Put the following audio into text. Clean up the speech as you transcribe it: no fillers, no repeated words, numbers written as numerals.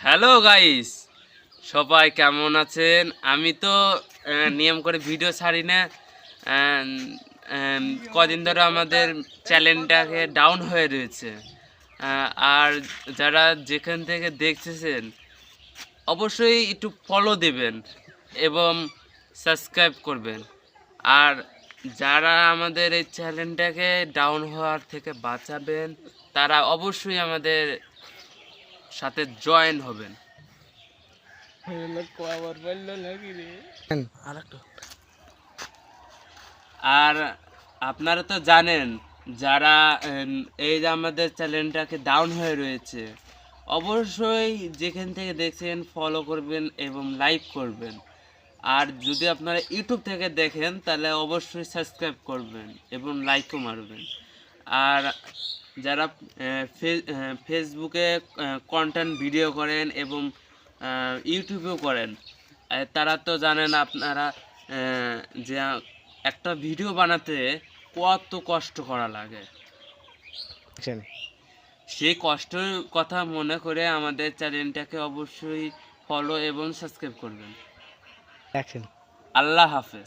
Hello guys, সবাই কেমন আছেন? আমি তো নিয়ম করে ভিডিও ছাড়ি না। আম, কদিন ধরে আমাদের চ্যানেলটাকে ডাউন হয়ে রয়েছে। আর যারা যেখান থেকে দেখতেছেন অবশ্যই একটু ফলো দেবেন এবং সাবস্ক্রাইব করবেন। আর যারা আমাদের এই চ্যানেলটাকে ডাউন হওয়ার থেকে বাঁচাবেন তারা অবশ্যই আমাদের সাথে জয়েন হবেন। আর আপনারা তো জানেন যারা এই যে আমাদের চ্যানেলটাকে ডাউন হয়ে রয়েছে, অবশ্যই যেখান থেকে দেখছেন ফলো করবেন এবং লাইক করবেন। আর যদি আপনারা ইউটিউব থেকে দেখেন তাহলে অবশ্যই সাবস্ক্রাইব করবেন এবং লাইকও মারবেন। আর যারা ফেসবুকে কন্টেন্ট ভিডিও করেন এবং ইউটিউবেও করেন, তারা তো জানেন আপনারা যে একটা ভিডিও বানাতে কত কষ্ট করা লাগে। সেই কষ্টের কথা মনে করে আমাদের চ্যানেলটাকে অবশ্যই ফলো এবং সাবস্ক্রাইব করবেন। আল্লাহ হাফেজ।